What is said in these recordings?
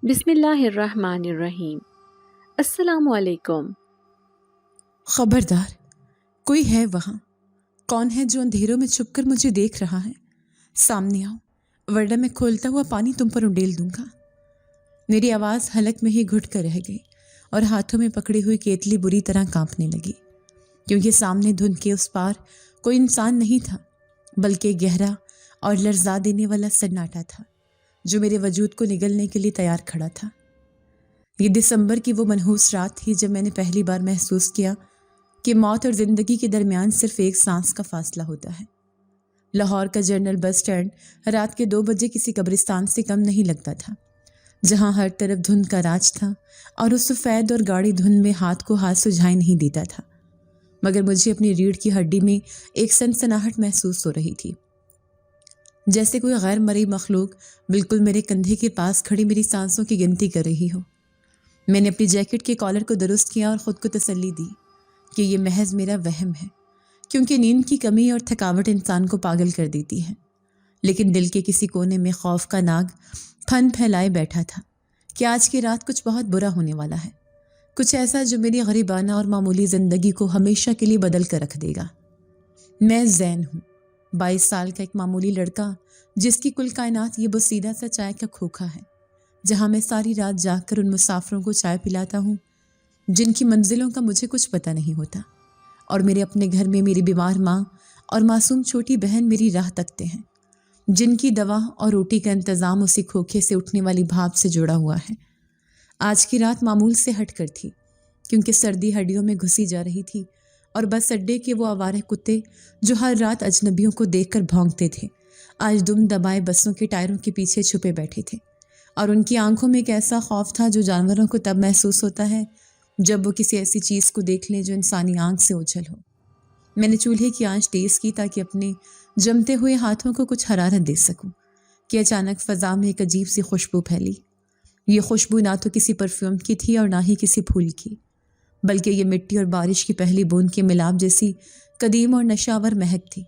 بسم اللہ الرحمن الرحیم۔ السلام علیکم۔ خبردار، کوئی ہے وہاں؟ کون ہے جو اندھیروں میں چھپ کر مجھے دیکھ رہا ہے؟ سامنے آؤ ورنہ میں کھولتا ہوا پانی تم پر انڈیل دوں گا۔ میری آواز حلق میں ہی گھٹ کر رہ گئی اور ہاتھوں میں پکڑی ہوئی کیتلی بری طرح کانپنے لگی، کیونکہ سامنے دھند کے اس پار کوئی انسان نہیں تھا، بلکہ گہرا اور لرزا دینے والا سناٹا تھا جو میرے وجود کو نگلنے کے لیے تیار کھڑا تھا۔ یہ دسمبر کی وہ منحوس رات تھی جب میں نے پہلی بار محسوس کیا کہ موت اور زندگی کے درمیان صرف ایک سانس کا فاصلہ ہوتا ہے۔ لاہور کا جنرل بس سٹینڈ رات کے 2 بجے کسی قبرستان سے کم نہیں لگتا تھا، جہاں ہر طرف دھند کا راج تھا اور اس سفید اور گاڑی دھند میں ہاتھ کو ہاتھ سجھائی نہیں دیتا تھا، مگر مجھے اپنی ریڑھ کی ہڈی میں ایک سنسناہٹ محسوس ہو رہی تھی، جیسے کوئی غیر مرئی مخلوق بالکل میرے کندھے کے پاس کھڑی میری سانسوں کی گنتی کر رہی ہو۔ میں نے اپنی جیکٹ کے کالر کو درست کیا اور خود کو تسلی دی کہ یہ محض میرا وہم ہے، کیونکہ نیند کی کمی اور تھکاوٹ انسان کو پاگل کر دیتی ہے۔ لیکن دل کے کسی کونے میں خوف کا ناگ پھن پھیلائے بیٹھا تھا کہ آج کی رات کچھ بہت برا ہونے والا ہے، کچھ ایسا جو میری غریبانہ اور معمولی زندگی کو ہمیشہ کے لیے بدل کر رکھ دے گا۔ میں زین ہوں، 22 سال کا ایک معمولی لڑکا جس کی کل کائنات یہ بسیدہ سا چائے کا کھوکھا ہے، جہاں میں ساری رات جاگ کر ان مسافروں کو چائے پلاتا ہوں جن کی منزلوں کا مجھے کچھ پتہ نہیں ہوتا، اور میرے اپنے گھر میں میری بیمار ماں اور معصوم چھوٹی بہن میری راہ تکتے ہیں، جن کی دوا اور روٹی کا انتظام اسی کھوکھے سے اٹھنے والی بھاپ سے جڑا ہوا ہے۔ آج کی رات معمول سے ہٹ کر تھی، کیونکہ سردی ہڈیوں میں گھسی جا رہی تھی، اور بس اڈے کے وہ آوارہ کتے جو ہر رات اجنبیوں کو دیکھ کر بھونکتے تھے، آج دم دبائے بسوں کے ٹائروں کے پیچھے چھپے بیٹھے تھے، اور ان کی آنکھوں میں ایک ایسا خوف تھا جو جانوروں کو تب محسوس ہوتا ہے جب وہ کسی ایسی چیز کو دیکھ لیں جو انسانی آنکھ سے اوجھل ہو۔ میں نے چولہے کی آنچ تیز کی تاکہ اپنے جمتے ہوئے ہاتھوں کو کچھ حرارت دے سکوں کہ اچانک فضا میں ایک عجیب سی خوشبو پھیلی۔ یہ خوشبو نہ تو کسی پرفیوم کی تھی اور نہ ہی کسی پھول کی، بلکہ یہ مٹی اور بارش کی پہلی بوند کے ملاپ جیسی قدیم اور نشاور مہک تھی،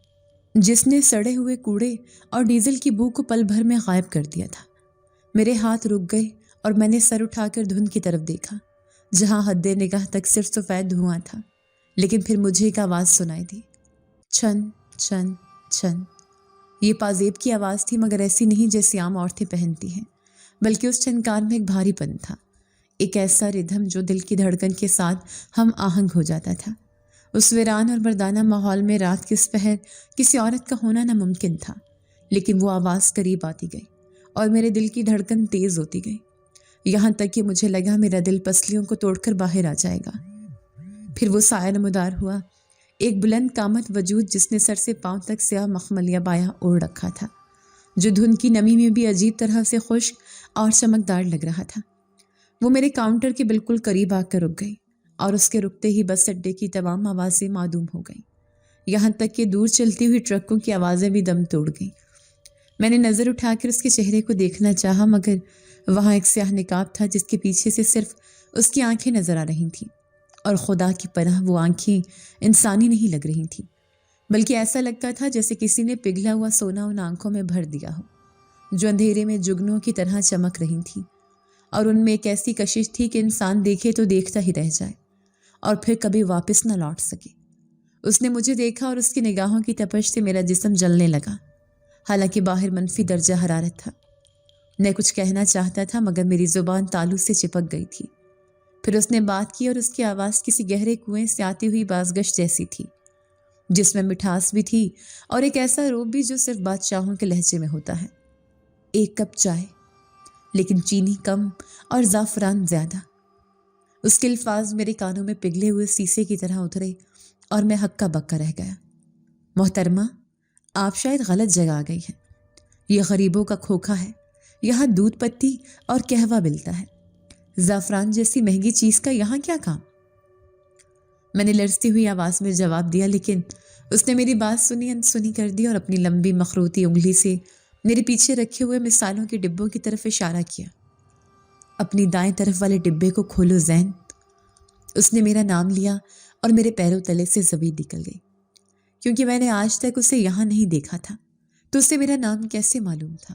جس نے سڑے ہوئے کوڑے اور ڈیزل کی بو کو پل بھر میں غائب کر دیا تھا۔ میرے ہاتھ رک گئے اور میں نے سر اٹھا کر دھند کی طرف دیکھا، جہاں حد نگاہ تک صرف سفید دھواں تھا، لیکن پھر مجھے ایک آواز سنائی دی، چھن چھن چھن۔ یہ پازیب کی آواز تھی، مگر ایسی نہیں جیسی عام عورتیں پہنتی ہیں، بلکہ اس چھنکار میں ایک بھاری پن تھا، ایک ایسا ردھم جو دل کی دھڑکن کے ساتھ ہم آہنگ ہو جاتا تھا۔ اس ویران اور مردانہ ماحول میں رات کے اس پہر کسی عورت کا ہونا ناممکن تھا، لیکن وہ آواز قریب آتی گئی اور میرے دل کی دھڑکن تیز ہوتی گئی، یہاں تک کہ مجھے لگا میرا دل پسلیوں کو توڑ کر باہر آ جائے گا۔ پھر وہ سایہ نمودار ہوا، ایک بلند قامت وجود جس نے سر سے پاؤں تک سیاہ مخملیہ بایا اوڑھ رکھا تھا، جو دھند کی نمی میں بھی عجیب طرح سے خشک اور چمکدار لگ رہا تھا۔ وہ میرے کاؤنٹر کے بالکل قریب آ کر رک گئی، اور اس کے رکتے ہی بس اڈے کی تمام آوازیں معدوم ہو گئیں، یہاں تک کہ دور چلتی ہوئی ٹرکوں کی آوازیں بھی دم توڑ گئیں۔ میں نے نظر اٹھا کر اس کے چہرے کو دیکھنا چاہا، مگر وہاں ایک سیاہ نقاب تھا جس کے پیچھے سے صرف اس کی آنکھیں نظر آ رہی تھیں، اور خدا کی پناہ وہ آنکھیں انسانی نہیں لگ رہی تھیں، بلکہ ایسا لگتا تھا جیسے کسی نے پگھلا ہوا سونا ان آنکھوں میں بھر دیا ہو، جو اندھیرے میں جگنوں کی طرح چمک رہی تھیں، اور ان میں ایک ایسی کشش تھی کہ انسان دیکھے تو دیکھتا ہی رہ جائے اور پھر کبھی واپس نہ لوٹ سکے۔ اس نے مجھے دیکھا اور اس کی نگاہوں کی تپش سے میرا جسم جلنے لگا، حالانکہ باہر منفی درجہ حرارت تھا۔ میں کچھ کہنا چاہتا تھا، مگر میری زبان تالو سے چپک گئی تھی۔ پھر اس نے بات کی اور اس کی آواز کسی گہرے کنویں سے آتی ہوئی بازگشت جیسی تھی، جس میں مٹھاس بھی تھی اور ایک ایسا روب بھی جو صرف بادشاہوں کے لہجے میں ہوتا ہے۔ 1 کپ چائے، لیکن چینی کم اور زعفران زیادہ۔ اس کے الفاظ میرے کانوں میں پگھلے ہوئے سیسے کی طرح اترے اور میں ہکا بکا رہ گیا۔ محترمہ، آپ شاید غلط جگہ آ گئی ہیں، یہ غریبوں کا کھوکھا ہے، یہاں دودھ پتی اور قہوہ ملتا ہے، زعفران جیسی مہنگی چیز کا یہاں کیا کام؟ میں نے لرزتی ہوئی آواز میں جواب دیا، لیکن اس نے میری بات سنی انسنی کر دی اور اپنی لمبی مخروطی انگلی سے میرے پیچھے رکھے ہوئے مثالوں کے ڈبوں کی طرف اشارہ کیا۔ اپنی دائیں طرف والے ڈبے کو کھولو زین۔ اس نے میرا نام لیا اور میرے پیروں تلے سے زبید نکل گئی، کیونکہ میں نے آج تک اسے یہاں نہیں دیکھا تھا، تو اسے میرا نام کیسے معلوم تھا؟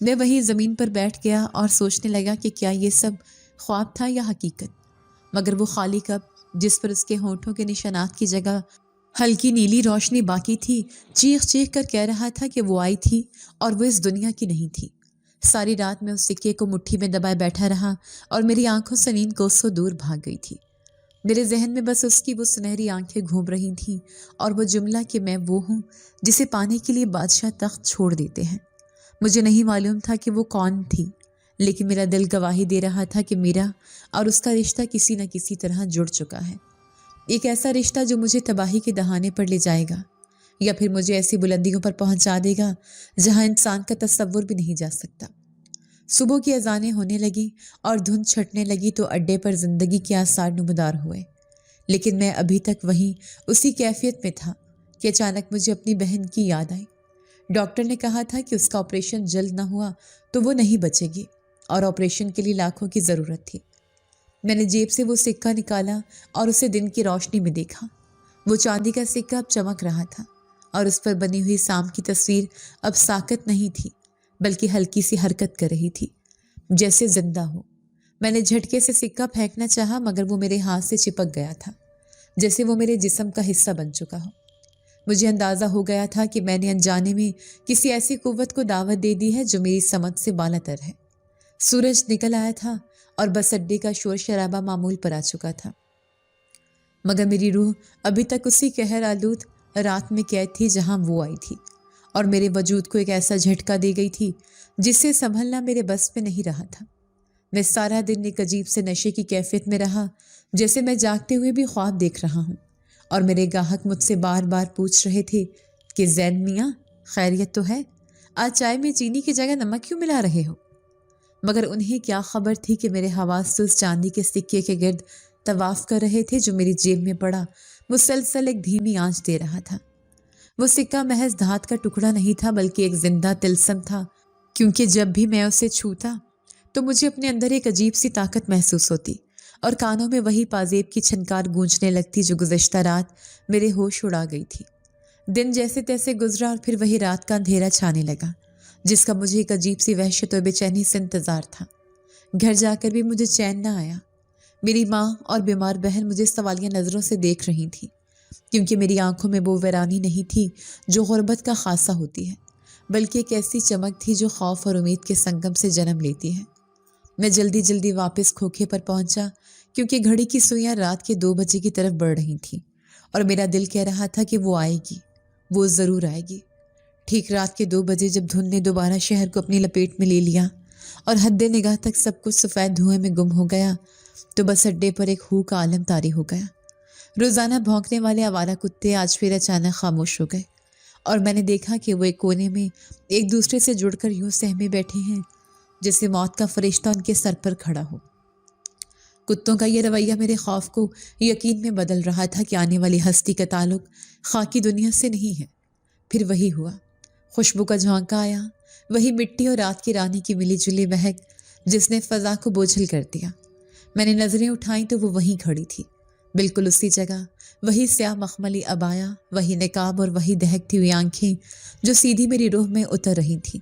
میں وہیں زمین پر بیٹھ گیا اور سوچنے لگا کہ کیا یہ سب خواب تھا یا حقیقت، مگر وہ خالی کپ جس پر اس کے ہونٹوں کے نشانات کی جگہ ہلکی نیلی روشنی باقی تھی چیخ چیخ کر کہہ رہا تھا کہ وہ آئی تھی اور وہ اس دنیا کی نہیں تھی۔ ساری رات میں اس سکے کو مٹھی میں دبائے بیٹھا رہا اور میری آنکھوں سے نیند کوسوں دور بھاگ گئی تھی۔ میرے ذہن میں بس اس کی وہ سنہری آنکھیں گھوم رہی تھیں اور وہ جملہ کہ میں وہ ہوں جسے پانے کے لیے بادشاہ تخت چھوڑ دیتے ہیں۔ مجھے نہیں معلوم تھا کہ وہ کون تھی، لیکن میرا دل گواہی دے رہا تھا کہ میرا اور اس کا رشتہ کسی نہ کسی طرح جڑ چکا ہے۔ ایک ایسا رشتہ جو مجھے تباہی کے دہانے پر لے جائے گا یا پھر مجھے ایسی بلندیوں پر پہنچا دے گا جہاں انسان کا تصور بھی نہیں جا سکتا۔ صبح کی اذانیں ہونے لگی اور دھند چھٹنے لگی تو اڈے پر زندگی کے آثار نمودار ہوئے، لیکن میں ابھی تک وہیں اسی کیفیت میں تھا کہ اچانک مجھے اپنی بہن کی یاد آئی۔ ڈاکٹر نے کہا تھا کہ اس کا آپریشن جلد نہ ہوا تو وہ نہیں بچے گی اور آپریشن کے لیے لاکھوں کی ضرورت تھی۔ میں نے جیب سے وہ سکہ نکالا اور اسے دن کی روشنی میں دیکھا۔ وہ چاندی کا سکہ اب چمک رہا تھا اور اس پر بنی ہوئی سام کی تصویر اب ساکت نہیں تھی بلکہ ہلکی سی حرکت کر رہی تھی، جیسے زندہ ہو۔ میں نے جھٹکے سے سکہ پھینکنا چاہا مگر وہ میرے ہاتھ سے چپک گیا تھا، جیسے وہ میرے جسم کا حصہ بن چکا ہو۔ مجھے اندازہ ہو گیا تھا کہ میں نے انجانے میں کسی ایسی قوت کو دعوت دے دی ہے جو میری سمجھ سے بالاتر ہے۔ سورج نکل آیا تھا اور بس اڈے کا شور شرابہ معمول پر آ چکا تھا، مگر میری روح ابھی تک اسی قہر آلود رات میں قید تھی جہاں وہ آئی تھی، اور میرے وجود کو ایک ایسا جھٹکا دے گئی تھی جس سے سنبھلنا میرے بس میں نہیں رہا تھا۔ میں سارا دن ایک عجیب سے نشے کی کیفیت میں رہا، جیسے میں جاگتے ہوئے بھی خواب دیکھ رہا ہوں، اور میرے گاہک مجھ سے بار بار پوچھ رہے تھے کہ زین میاں خیریت تو ہے؟ آج چائے میں چینی کی جگہ نمک کیوں ملا رہے ہو؟ مگر انہیں کیا خبر تھی کہ میرے حواس اس چاندی کے سکے کے گرد طواف کر رہے تھے جو میری جیب میں پڑا مسلسل ایک دھیمی آنچ دے رہا تھا۔ وہ سکہ محض دھات کا ٹکڑا نہیں تھا بلکہ ایک زندہ طلسم تھا، کیونکہ جب بھی میں اسے چھوتا تو مجھے اپنے اندر ایک عجیب سی طاقت محسوس ہوتی اور کانوں میں وہی پازیب کی چھنکار گونجنے لگتی جو گزشتہ رات میرے ہوش اڑا گئی تھی۔ دن جیسے تیسے گزرا اور پھر وہی رات کا اندھیرا چھانے لگا جس کا مجھے ایک عجیب سی وحشت اور بے چینی سے انتظار تھا۔ گھر جا کر بھی مجھے چین نہ آیا۔ میری ماں اور بیمار بہن مجھے سوالیہ نظروں سے دیکھ رہی تھی، کیونکہ میری آنکھوں میں وہ ویرانی نہیں تھی جو غربت کا خاصہ ہوتی ہے، بلکہ ایک ایسی چمک تھی جو خوف اور امید کے سنگم سے جنم لیتی ہے۔ میں جلدی جلدی واپس کھوکھے پر پہنچا، کیونکہ گھڑی کی سوئیاں رات کے 2 بجے کی طرف بڑھ رہی تھیں اور میرا دل کہہ رہا تھا کہ وہ آئے گی، وہ ضرور آئے گی۔ ٹھیک رات کے 2 بجے جب دھند نے دوبارہ شہر کو اپنی لپیٹ میں لے لیا اور حد نگاہ تک سب کچھ سفید دھوئیں میں گم ہو گیا تو بس اڈے پر ایک ہو کا عالم طاری ہو گیا۔ روزانہ بھونکنے والے آوارہ کتے آج پھر اچانک خاموش ہو گئے اور میں نے دیکھا کہ وہ ایک کونے میں ایک دوسرے سے جڑ کر یوں سہمے بیٹھے ہیں جیسے موت کا فرشتہ ان کے سر پر کھڑا ہو۔ کتوں کا یہ رویہ میرے خوف کو یقین میں بدل رہا تھا کہ آنے والی ہستی کا تعلق خاکی دنیا سے نہیں ہے۔ پھر وہی ہوا، خوشبو کا جھونکا آیا، وہی مٹی اور رات کی رانی کی ملی جلی مہک جس نے فضا کو بوجھل کر دیا۔ میں نے نظریں اٹھائیں تو وہ وہیں کھڑی تھی، بالکل اسی جگہ، وہی سیاہ مخملی عبایا، وہی نقاب اور وہی دہکتی ہوئی آنکھیں جو سیدھی میری روح میں اتر رہی تھیں۔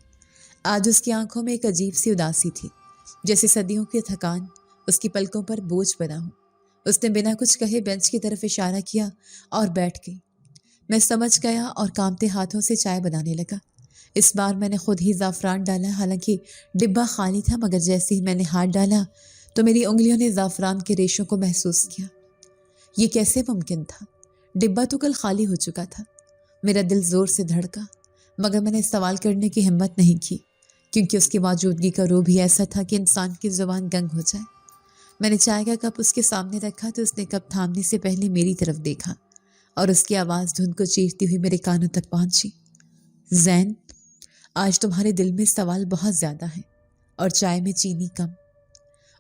آج اس کی آنکھوں میں ایک عجیب سی اداسی تھی، جیسے صدیوں کی تھکان اس کی پلکوں پر بوجھ بنا ہو۔ اس نے بنا کچھ کہے بینچ کی طرف اشارہ کیا اور بیٹھ گئی۔ میں سمجھ گیا اور کانپتے ہاتھوں سے چائے بنانے لگا۔ اس بار میں نے خود ہی زعفران ڈالا، حالانکہ ڈبہ خالی تھا، مگر جیسے ہی میں نے ہاتھ ڈالا تو میری انگلیوں نے زعفران کے ریشوں کو محسوس کیا۔ یہ کیسے ممکن تھا؟ ڈبہ تو کل خالی ہو چکا تھا۔ میرا دل زور سے دھڑکا، مگر میں نے سوال کرنے کی ہمت نہیں کی، کیونکہ اس کی موجودگی کا روح بھی ایسا تھا کہ انسان کی زبان گنگ ہو جائے۔ میں نے چائے کا کپ اس کے سامنے رکھا تو اس نے کپ تھامنے سے پہلے میری طرف دیکھا اور اس کی آواز دھند کو چیرتی ہوئی میرے کانوں تک پہنچی۔ زین، آج تمہارے دل میں سوال بہت زیادہ ہیں اور چائے میں چینی کم۔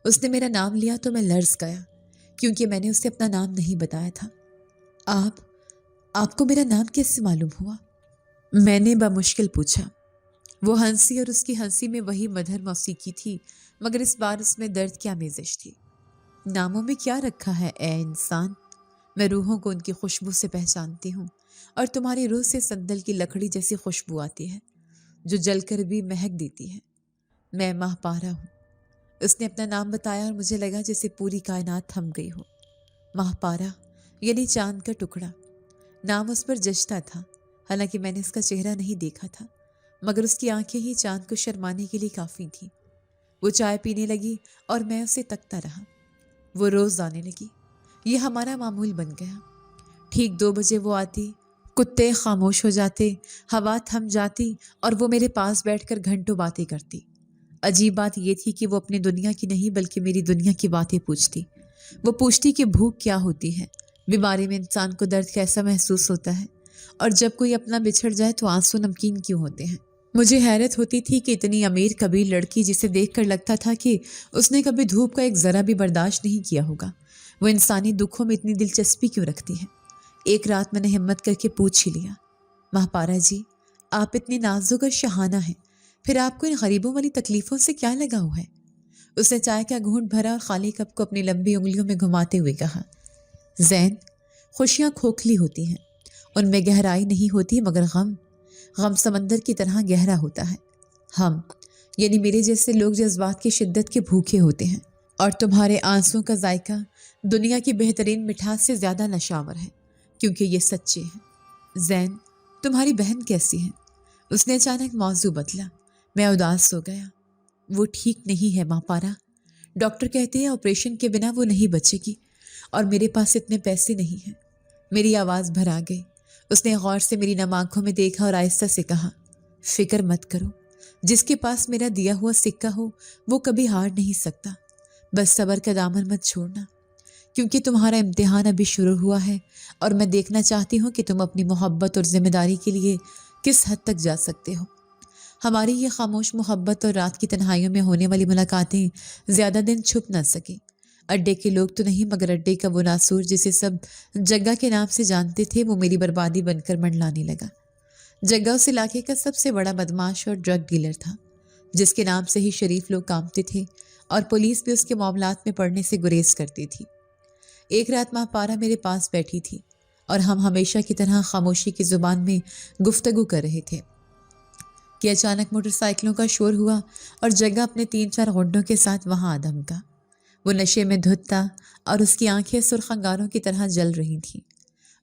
اس نے میرا نام لیا تو میں لرز گیا، کیونکہ میں نے اسے اپنا نام نہیں بتایا تھا۔ آپ کو میرا نام کیسے معلوم ہوا؟ میں نے بمشکل پوچھا۔ وہ ہنسی اور اس کی ہنسی میں وہی مدھر موسیقی تھی، مگر اس بار اس میں درد کی آمیزش تھی۔ ناموں میں کیا رکھا ہے اے انسان؟ میں روحوں کو ان کی خوشبو سے پہچانتی ہوں، اور تمہاری روح سے سندل کی لکڑی جیسی خوشبو آتی ہے جو جل کر بھی مہک دیتی ہے۔ میں ماہ پارا ہوں۔ اس نے اپنا نام بتایا اور مجھے لگا جیسے پوری کائنات تھم گئی ہو۔ ماہ پارا یعنی چاند کا ٹکڑا، نام اس پر جچتا تھا، حالانکہ میں نے اس کا چہرہ نہیں دیکھا تھا، مگر اس کی آنکھیں ہی چاند کو شرمانے کے لیے کافی تھیں۔ وہ چائے پینے لگی اور میں اسے تکتا رہا۔ وہ روز آنے لگی، یہ ہمارا معمول بن گیا۔ ٹھیک 2 بجے وہ آتی، کتے خاموش ہو جاتے، ہوا تھم جاتی اور وہ میرے پاس بیٹھ کر گھنٹوں باتیں کرتی۔ عجیب بات یہ تھی کہ وہ اپنی دنیا کی نہیں بلکہ میری دنیا کی باتیں پوچھتی۔ وہ پوچھتی کہ بھوک کیا ہوتی ہے، بیماری میں انسان کو درد کیسا محسوس ہوتا ہے، اور جب کوئی اپنا بچھڑ جائے تو آنسو نمکین کیوں ہوتے ہیں۔ مجھے حیرت ہوتی تھی کہ اتنی امیر کبیر لڑکی جسے دیکھ کر لگتا تھا کہ اس نے کبھی دھوپ کا ایک ذرا بھی برداشت نہیں کیا ہوگا، وہ انسانی دکھوں میں اتنی دلچسپی کیوں رکھتی ہے۔ ایک رات میں نے ہمت کر کے پوچھ ہی لیا، ماہ پارا جی، آپ اتنی نازک اور شہانہ ہیں، پھر آپ کو ان غریبوں والی تکلیفوں سے کیا لگا ہوا ہے؟ اس نے چائے کا گھونٹ بھرا اور خالی کپ کو اپنی لمبی انگلیوں میں گھماتے ہوئے کہا، زین، خوشیاں کھوکھلی ہوتی ہیں، ان میں گہرائی نہیں ہوتی، مگر غم سمندر کی طرح گہرا ہوتا ہے۔ ہم یعنی میرے جیسے لوگ جذبات کی شدت کے بھوکے ہوتے ہیں، اور تمہارے آنسوں کا ذائقہ دنیا کی بہترین مٹھاس سے زیادہ نشاور ہے، کیونکہ یہ سچے ہیں۔ زین، تمہاری بہن کیسی ہے؟ اس نے اچانک موضوع بدلا۔ میں اداس ہو گیا۔ وہ ٹھیک نہیں ہے ماں پارا، ڈاکٹر کہتے ہیں آپریشن کے بنا وہ نہیں بچے گی، اور میرے پاس اتنے پیسے نہیں ہیں۔ میری آواز بھر آ گئی۔ اس نے غور سے میری نم آنکھوں میں دیکھا اور آہستہ سے کہا، فکر مت کرو، جس کے پاس میرا دیا ہوا سکہ ہو وہ کبھی ہار نہیں سکتا، بس صبر کا دامن مت چھوڑنا، کیونکہ تمہارا امتحان ابھی شروع ہوا ہے، اور میں دیکھنا چاہتی ہوں کہ تم اپنی محبت اور ذمہ داری کے لیے کس حد تک جا سکتے ہو۔ ہماری یہ خاموش محبت اور رات کی تنہائیوں میں ہونے والی ملاقاتیں زیادہ دن چھپ نہ سکیں۔ اڈے کے لوگ تو نہیں، مگر اڈے کا وہ ناسور جسے سب جگہ کے نام سے جانتے تھے، وہ میری بربادی بن کر منڈلانے لگا۔ جگہ اس علاقے کا سب سے بڑا بدماش اور ڈرگ ڈیلر تھا، جس کے نام سے ہی شریف لوگ کانپتے تھے، اور پولیس بھی اس کے معاملات میں پڑنے سے گریز کرتی تھی۔ ایک رات ماہ پارا میرے پاس بیٹھی تھی، اور ہم ہمیشہ کی طرح خاموشی کی زبان میں گفتگو کر رہے تھے کہ اچانک موٹر سائیکلوں کا شور ہوا اور جگہ اپنے 3-4 غنڈوں کے ساتھ وہاں آ دھمکا۔ وہ نشے میں دھت تھا اور اس کی آنکھیں سرخ انگاروں کی طرح جل رہی تھیں۔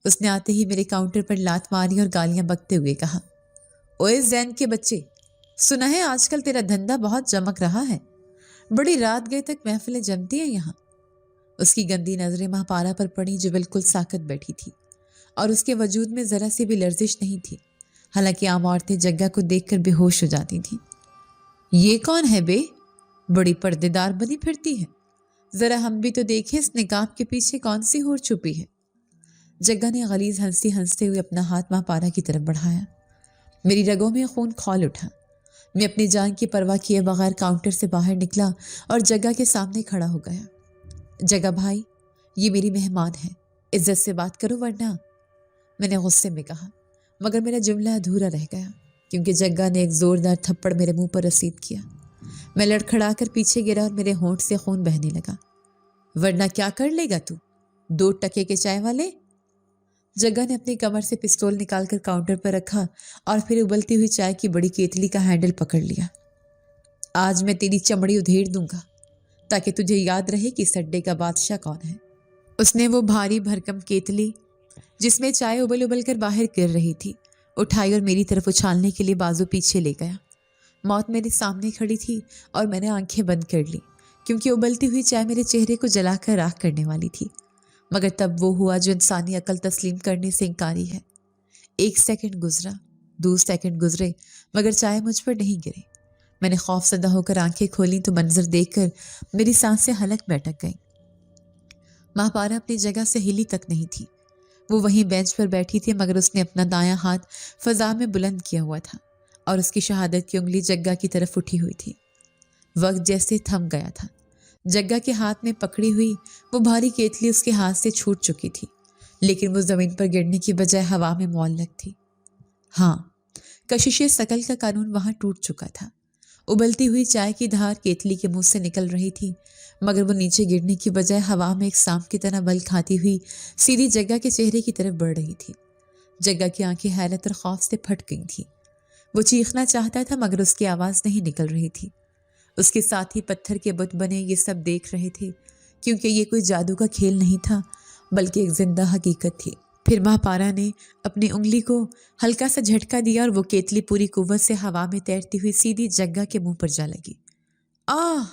اس نے آتے ہی میرے کاؤنٹر پر لات ماری اور گالیاں بکتے ہوئے کہا، اوئے زین کے بچے، سنا ہے آج کل تیرا دھندا بہت چمک رہا ہے، بڑی رات گئے تک محفلیں جمتی ہیں یہاں۔ اس کی گندی نظریں ماہ پارا پر پڑی جو بالکل ساکت بیٹھی تھی، اور اس کے وجود میں ذرا سی بھی لرزش نہیں تھی، حالانکہ عام عورتیں جگہ کو دیکھ کر بے ہوش ہو جاتی تھیں۔ یہ کون ہے بے؟ بڑی پردے دار بنی پھرتی ہے، ذرا ہم بھی تو دیکھیں اس نقاب کے پیچھے کون سی ہور چھپی ہے۔ جگہ نے غلیظ ہنستے ہوئے اپنا ہاتھ ماہ پارا کی طرف بڑھایا۔ میری رگوں میں خون کھول اٹھا۔ میں اپنی جان کی پرواہ کیے بغیر کاؤنٹر سے باہر نکلا اور جگہ کے سامنے کھڑا ہو گیا۔ جگہ بھائی، یہ میری مہمان ہے، عزت سے بات کرو ورنہ، میں نے غصے میں کہا، مگر میرا جملہ ادھورا رہ گیا کیونکہ جگہ نے ایک زوردار تھپڑ میرے منہ پر رسید کیا۔ میں لڑکھڑا کر پیچھے گرا اور میرے ہونٹ سے خون بہنے لگا۔ ورنہ کیا کر لے گا تو، 2 ٹکے کے چائے والے؟ جگہ نے اپنی کمر سے پستول نکال کر کاؤنٹر پر رکھا اور پھر ابلتی ہوئی چائے کی بڑی کیتلی کا ہینڈل پکڑ لیا۔ آج میں تیری چمڑی ادھیڑ دوں گا تاکہ تجھے یاد رہے کہ اس اڈے کا بادشاہ کون ہے۔ اس نے وہ بھاری بھرکم کیتلی جس میں چائے ابل ابل کر باہر گر رہی تھی اٹھائی اور میری طرف اچھالنے کے لیے بازو پیچھے لے گیا۔ موت میرے سامنے کھڑی تھی اور میں نے آنکھیں بند کر لی کیونکہ ابلتی ہوئی چائے میرے چہرے کو جلا کر راکھ کرنے والی تھی، مگر تب وہ ہوا جو انسانی عقل تسلیم کرنے سے انکاری ہے۔ 1 سیکنڈ گزرا، 2 سیکنڈ گزرے، مگر چائے مجھ پر نہیں گری۔ میں نے خوف زدہ ہو کر آنکھیں کھولیں تو منظر دیکھ کر میری سانسیں حلق میں اٹک گئیں۔ ماہ پارا اپنی جگہ سے ہلی تک نہیں تھی، وہ وہیں بینچ پر بیٹھی تھی، مگر اس نے اپنا دایاں ہاتھ فضا میں بلند کیا ہوا تھا اور اس کی شہادت کی انگلی جگہ کی طرف اٹھی ہوئی تھی۔ وقت جیسے تھم گیا تھا۔ جگہ کے ہاتھ میں پکڑی ہوئی وہ بھاری کیتلی اس کے ہاتھ سے چھوٹ چکی تھی، لیکن وہ زمین پر گرنے کی بجائے ہوا میں معلق تھی۔ ہاں، کشش ثقل کا قانون وہاں ٹوٹ چکا تھا۔ ابلتی ہوئی چائے کی دھار کیتلی کے منہ سے نکل رہی تھی، مگر وہ نیچے گرنے کی بجائے ہوا میں ایک سانپ کی طرح بل کھاتی ہوئی سیدھی جگہ کے چہرے کی طرف بڑھ رہی تھی۔ جگہ کی آنکھیں حیرت اور خوف سے پھٹ گئی تھیں۔ وہ چیخنا چاہتا تھا مگر اس کی آواز نہیں نکل رہی تھی۔ اس کے ساتھ ہی پتھر کے بت بنے یہ سب دیکھ رہے تھے، کیونکہ یہ کوئی جادو کا کھیل نہیں تھا بلکہ ایک زندہ حقیقت تھی۔ پھر ماں پارا نے اپنی انگلی کو ہلکا سا جھٹکا دیا اور وہ کیتلی پوری قوت سے ہوا میں تیرتی ہوئی سیدھی جگہ کے منہ پر جا لگی۔ آہ!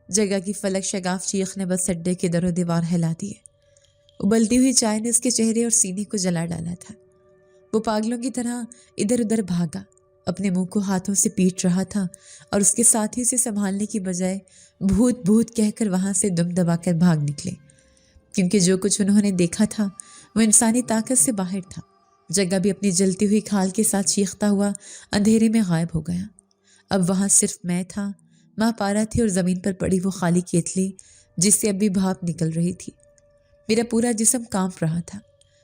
جگہ کی فلک شگاف چیخ نے بس اڈے کے در و دیوار ہلا دیے۔ ابلتی ہوئی چائے نے اس کے چہرے اور سینے کو جلا ڈالا تھا۔ وہ پاگلوں کی طرح ادھر ادھر بھاگا، اپنے منہ کو ہاتھوں سے پیٹ رہا تھا اور اس کے ساتھی سے سنبھالنے کی بجائے بھوت بھوت کہہ کر وہاں سے دم دبا کر بھاگ نکلے، کیونکہ جو کچھ انہوں نے دیکھا تھا وہ انسانی طاقت سے باہر تھا۔ جگہ بھی اپنی جلتی ہوئی کھال کے ساتھ چیختا ہوا اندھیرے میں غائب ہو گیا۔ اب وہاں صرف میں تھا، ماں پارا تھی اور زمین پر پڑی وہ خالی کیتلی جس سے اب بھی بھاپ نکل رہی تھی۔ میرا پورا جسم کانپ رہا تھا،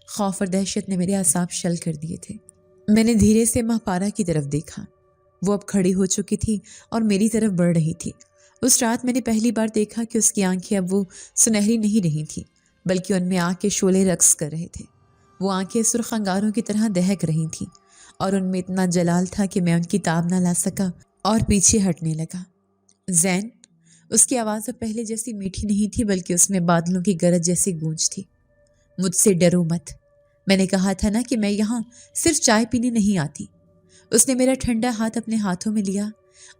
خوف اور دہشت نے میرے اعصاب شل کر دیے تھے۔ میں نے دھیرے سے ماں پارا کی طرف دیکھا۔ وہ اب کھڑی ہو چکی تھی اور میری طرف بڑھ رہی تھی۔ اس رات میں نے پہلی بار دیکھا کہ اس کی آنکھیں اب وہ سنہری نہیں رہی تھیں، بلکہ ان میں آگ کے شعلے رقص کر رہے تھے۔ وہ آنکھیں سرخ انگاروں کی طرح دہک رہی تھیں اور ان میں اتنا جلال تھا کہ میں ان کی تاب نہ لا سکا اور پیچھے ہٹنے لگا۔ زین! اس کی آواز اب پہلے جیسی میٹھی نہیں تھی بلکہ اس میں بادلوں کی گرج جیسی گونج تھی۔ مجھ سے ڈرو مت، میں نے کہا تھا نا کہ میں یہاں صرف چائے پینے نہیں آتی۔ اس نے میرا ٹھنڈا ہاتھ اپنے ہاتھوں میں لیا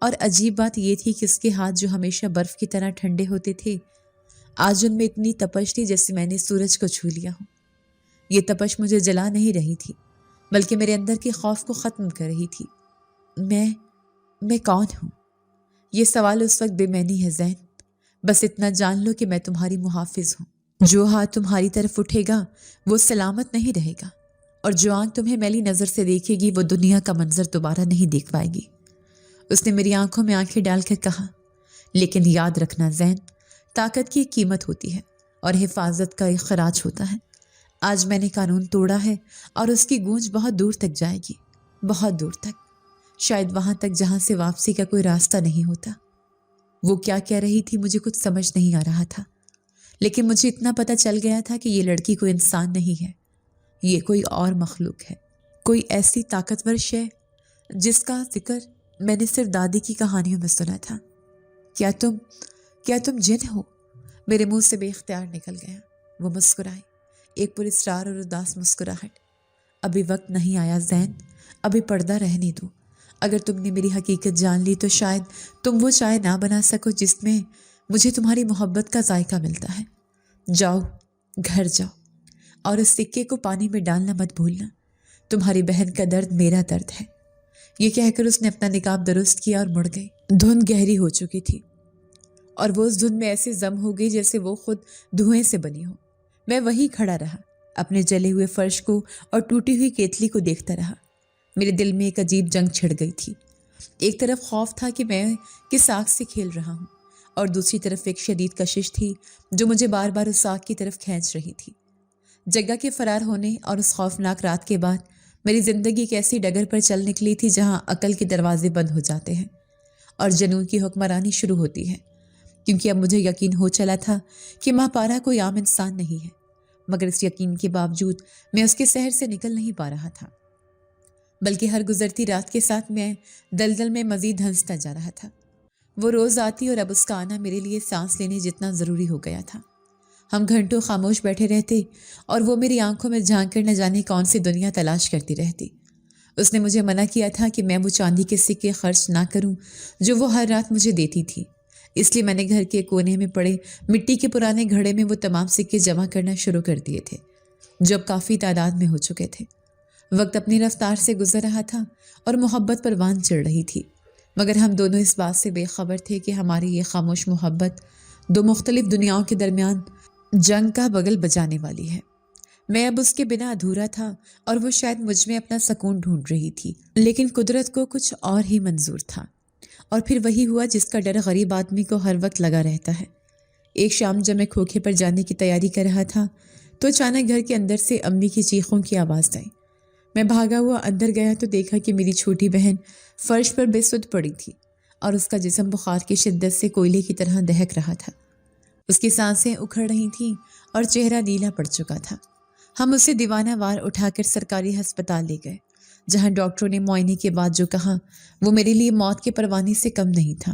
اور عجیب بات یہ تھی کہ اس کے ہاتھ جو ہمیشہ برف کی طرح ٹھنڈے ہوتے تھے آج ان میں اتنی تپش تھی جیسے میں نے سورج کو چھو لیا ہوں۔ یہ تپش مجھے جلا نہیں رہی تھی بلکہ میرے اندر کے خوف کو ختم کر رہی تھی۔ میں کون ہوں؟ یہ سوال اس وقت بے معنی ہے زین۔ بس اتنا جان لو کہ میں تمہاری محافظ ہوں۔ جو ہاتھ تمہاری طرف اٹھے گا وہ سلامت نہیں رہے گا، اور جو آنکھ تمہیں میلی نظر سے دیکھے گی وہ دنیا کا منظر دوبارہ نہیں دیکھ پائے گی۔ اس نے میری آنکھوں میں آنکھیں ڈال کر کہا، لیکن یاد رکھنا زین، طاقت کی ایک قیمت ہوتی ہے اور حفاظت کا ایک خراج ہوتا ہے۔ آج میں نے قانون توڑا ہے اور اس کی گونج بہت دور تک جائے گی، بہت دور تک، شاید وہاں تک جہاں سے واپسی کا کوئی راستہ نہیں ہوتا۔ وہ کیا کہہ رہی تھی مجھے کچھ سمجھ نہیں آ رہا تھا، لیکن مجھے اتنا پتہ چل گیا تھا کہ یہ لڑکی کوئی انسان نہیں ہے، یہ کوئی اور مخلوق ہے، کوئی ایسی طاقتور شے جس کا ذکر میں نے صرف دادی کی کہانیوں میں سنا تھا۔ کیا تم جن ہو؟ میرے منہ سے بے اختیار نکل گیا۔ وہ مسکرائی، ایک پراسرار اور اداس مسکراہٹ۔ ابھی وقت نہیں آیا زین، ابھی پردہ رہنے دو۔ اگر تم نے میری حقیقت جان لی تو شاید تم وہ چائے نہ بنا سکو جس میں مجھے تمہاری محبت کا ذائقہ ملتا ہے۔ جاؤ، گھر جاؤ، اور اس سکے کو پانی میں ڈالنا مت بھولنا۔ تمہاری بہن کا درد میرا درد ہے۔ یہ کہہ کر اس نے اپنا نقاب درست کیا اور مڑ گئی۔ دھند گہری ہو چکی تھی اور وہ اس دھند میں ایسے ضم ہو گئی جیسے وہ خود دھوئیں سے بنی ہو۔ میں وہیں کھڑا رہا، اپنے جلے ہوئے فرش کو اور ٹوٹی ہوئی کیتلی کو دیکھتا رہا۔ میرے دل میں ایک عجیب جنگ چھڑ گئی تھی۔ ایک طرف خوف تھا کہ میں کس آگ سے کھیل رہا ہوں، اور دوسری طرف ایک شدید کشش تھی جو مجھے بار بار اس آگ کی طرف کھینچ رہی تھی۔ جگہ کے فرار ہونے اور اس خوفناک رات کے بعد میری زندگی ایک ایسی ڈگر پر چل نکلی تھی جہاں عقل کے دروازے بند ہو جاتے ہیں اور جنون کی حکمرانی شروع ہوتی ہے، کیونکہ اب مجھے یقین ہو چلا تھا کہ ماں پارا کوئی عام انسان نہیں ہے، مگر اس یقین کے باوجود میں اس کے سحر سے نکل نہیں پا رہا تھا، بلکہ ہر گزرتی رات کے ساتھ میں دلدل میں مزید دھنستا جا رہا تھا۔ وہ روز آتی اور اب اس کا آنا میرے لیے سانس لینے جتنا ضروری ہو گیا تھا۔ ہم گھنٹوں خاموش بیٹھے رہتے اور وہ میری آنکھوں میں جھانک کر نہ جانے کون سی دنیا تلاش کرتی رہتی۔ اس نے مجھے منع کیا تھا کہ میں وہ چاندی کے سکے خرچ نہ کروں جو وہ ہر رات مجھے دیتی تھی، اس لیے میں نے گھر کے کونے میں پڑے مٹی کے پرانے گھڑے میں وہ تمام سکے جمع کرنا شروع کر دیے تھے جو اب کافی تعداد میں ہو چکے تھے۔ وقت اپنی رفتار سے گزر رہا تھا اور محبت پروان چڑھ رہی تھی، مگر ہم دونوں اس بات سے بے خبر تھے کہ ہماری یہ خاموش محبت دو مختلف دنیاؤں کے درمیان جنگ کا بغل بجانے والی ہے۔ میں اب اس کے بنا ادھورا تھا اور وہ شاید مجھ میں اپنا سکون ڈھونڈ رہی تھی، لیکن قدرت کو کچھ اور ہی منظور تھا۔ اور پھر وہی ہوا جس کا ڈر غریب آدمی کو ہر وقت لگا رہتا ہے۔ ایک شام جب میں کھوکھے پر جانے کی تیاری کر رہا تھا تو اچانک گھر کے اندر سے امی کی چیخوں کی آواز آئی۔ میں بھاگا ہوا اندر گیا تو دیکھا کہ میری چھوٹی بہن فرش پر بے سدھ پڑی تھی اور اس کا جسم بخار کی شدت سے کوئلے کی طرح دہک رہا تھا۔ اس کی سانسیں اکھڑ رہی تھیں اور چہرہ نیلا پڑ چکا تھا۔ ہم اسے دیوانہ وار اٹھا کر سرکاری ہسپتال لے گئے، جہاں ڈاکٹروں نے معائنے کے بعد جو کہا وہ میرے لیے موت کے پروانے سے کم نہیں تھا۔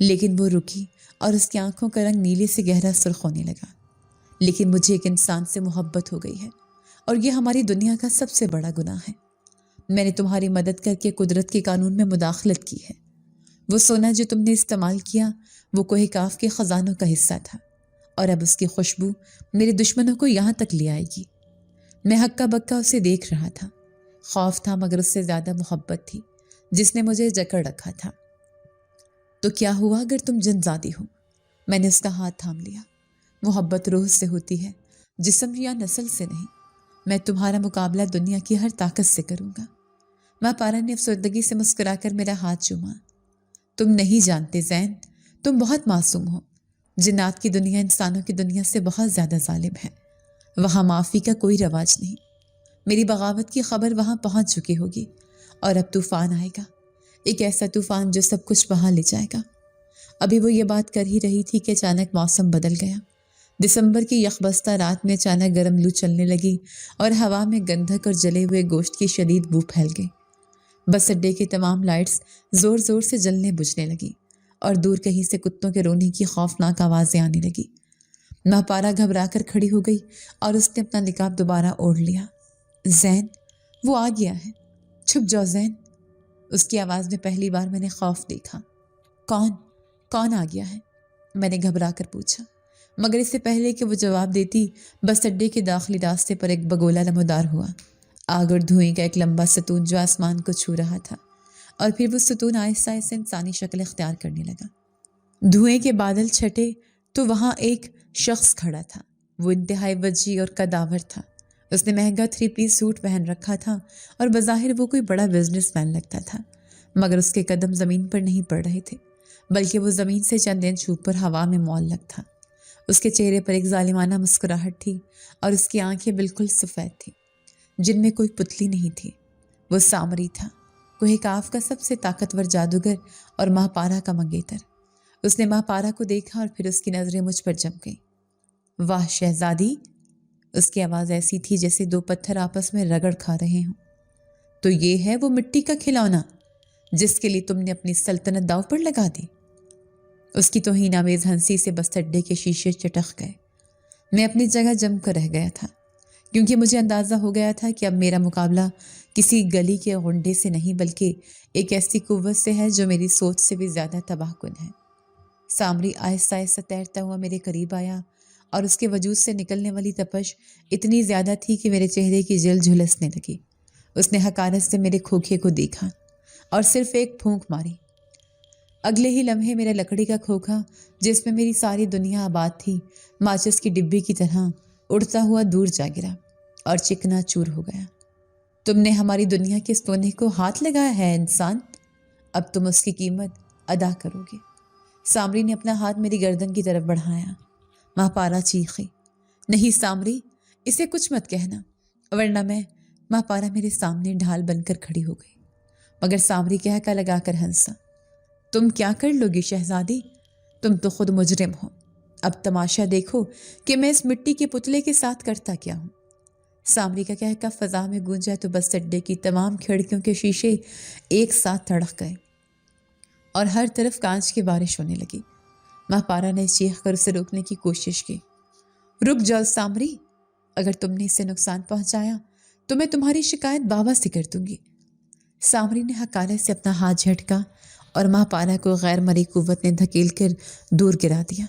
لیکن وہ رکی اور اس کی آنکھوں کا رنگ نیلے سے گہرا سرخ ہونے لگا۔ لیکن مجھے ایک انسان سے محبت ہو گئی ہے اور یہ ہماری دنیا کا سب سے بڑا گناہ ہے۔ میں نے تمہاری مدد کر کے قدرت کے قانون میں مداخلت کی ہے۔ وہ سونا جو تم نے استعمال کیا وہ کوہ کاف کے خزانوں کا حصہ تھا، اور اب اس کی خوشبو میرے دشمنوں کو یہاں تک لے آئے گی۔ میں ہکا بکا اسے دیکھ رہا تھا۔ خوف تھا مگر اس سے زیادہ محبت تھی جس نے مجھے جکڑ رکھا تھا۔ تو کیا ہوا اگر تم جن زادی ہو؟ میں نے اس کا ہاتھ تھام لیا۔ محبت روح سے ہوتی ہے، جسم یا نسل سے نہیں۔ میں تمہارا مقابلہ دنیا کی ہر طاقت سے کروں گا۔ ماں پارا نے افسردگی سے مسکرا کر میرا ہاتھ چوما۔ تم نہیں جانتے زین، تم بہت معصوم ہو۔ جنات کی دنیا انسانوں کی دنیا سے بہت زیادہ ظالم ہے۔ وہاں معافی کا کوئی رواج نہیں۔ میری بغاوت کی خبر وہاں پہنچ چکی ہوگی، اور اب طوفان آئے گا، ایک ایسا طوفان جو سب کچھ بہا لے جائے گا۔ ابھی وہ یہ بات کر ہی رہی تھی کہ اچانک موسم بدل گیا۔ دسمبر کی یخبستہ رات میں اچانک گرم لو چلنے لگی اور ہوا میں گندھک اور جلے ہوئے گوشت کی شدید بو پھیل گئی۔ بس اڈے کی تمام لائٹس زور زور سے جلنے بجھنے لگی اور دور کہیں سے کتوں کے رونے کی خوفناک آوازیں آنے لگی۔ ماں پارا گھبرا کر کھڑی ہو گئی اور اس نے اپنا نقاب دوبارہ اوڑھ لیا۔ زین، وہ آ گیا ہے، چھپ جاؤ زین۔ اس کی آواز میں پہلی بار میں نے خوف دیکھا۔ کون آ گیا ہے؟ میں نے گھبرا کر پوچھا، مگر اس سے پہلے کہ وہ جواب دیتی بس اڈے کے داخلی راستے پر ایک بگولا نمودار ہوا، آگ اور دھوئیں کا ایک لمبا ستون جو آسمان کو چھو رہا تھا، اور پھر وہ ستون آہستہ آہستہ انسانی شکل اختیار کرنے لگا۔ دھوئیں کے بادل چھٹے تو وہاں ایک شخص کھڑا تھا۔ وہ انتہائی وجیح اور قداور تھا۔ اس نے مہنگا 3 پیس سوٹ پہن رکھا تھا اور بظاہر وہ کوئی بڑا بزنس مین لگتا تھا، مگر اس کے قدم زمین پر نہیں پڑ رہے تھے، بلکہ وہ زمین سے چند انچ اوپر ہوا میں معلق تھا۔ اس کے چہرے پر ایک ظالمانہ مسکراہٹ تھی اور اس کی آنکھیں بالکل سفید تھیں، جن میں کوئی پتلی نہیں تھی۔ وہ سامری تھا، کوہ کاف کا سب سے طاقتور جادوگر اور ماہ پارا کا منگیتر۔ اس نے ماہ پارا کو دیکھا اور پھر اس کی نظریں مجھ پر جم گئیں۔ واہ شہزادی! اس کی آواز ایسی تھی جیسے 2 پتھر آپس میں رگڑ کھا رہے ہوں۔ تو یہ ہے وہ مٹی کا کھلونا جس کے لیے تم نے اپنی سلطنت داؤ پر لگا دی؟ اس کی توہین آمیز ہنسی سے بس اڈے کے شیشے چٹک گئے۔ میں اپنی جگہ جم کر رہ گیا تھا، کیونکہ مجھے اندازہ ہو گیا تھا کہ اب میرا مقابلہ کسی گلی کے غنڈے سے نہیں بلکہ ایک ایسی قوت سے ہے جو میری سوچ سے بھی زیادہ تباہ کن ہے۔ سامری آہستہ آہستہ تیرتا ہوا میرے قریب آیا اور اس کے وجود سے نکلنے والی تپش اتنی زیادہ تھی کہ میرے چہرے کی جلد جھلسنے لگی۔ اس نے حقارت سے میرے کھوکھے کو دیکھا اور صرف ایک پھونک ماری۔ اگلے ہی لمحے میرا لکڑی کا کھوکھا جس میں میری ساری دنیا آباد تھی، ماچس کی ڈبی کی طرح اڑتا ہوا دور جا گرا اور چکنا چور ہو گیا۔ تم نے ہماری دنیا کے سونے کو ہاتھ لگایا ہے انسان، اب تم اس کی قیمت ادا کرو گے۔ سامری نے اپنا ہاتھ میری گردن کی طرف بڑھایا۔ ماہ پارا چیخی، نہیں سامری، اسے کچھ مت کہنا ورنہ میں۔ ماہ پارا میرے سامنے ڈھال بن کر کھڑی ہو گئی، مگر سامری کہکا لگا کر ہنسا۔ تم کیا کر لو گی شہزادی؟ تم تو خود مجرم ہو۔ اب تماشا دیکھو کہ میں اس مٹی کے پتلے کے ساتھ کرتا کیا ہوں۔ سامری کا کہکا فضا میں گونجا تو بس اڈے کی تمام کھڑکیوں کے شیشے ایک ساتھ تڑک گئے اور ہر طرف کانچ کی بارش ہونے لگی۔ ماہ پارا نے چیخ کر اسے روکنے کی کوشش کی۔ رک جاؤ سامری، اگر تم نے اسے نقصان پہنچایا تو میں تمہاری شکایت بابا سے کر دوں گی۔ سامری نے حقارت سے اپنا ہاتھ جھٹکا اور ماہ پارا کو غیر مرئی قوت نے دھکیل کر دور گرا دیا۔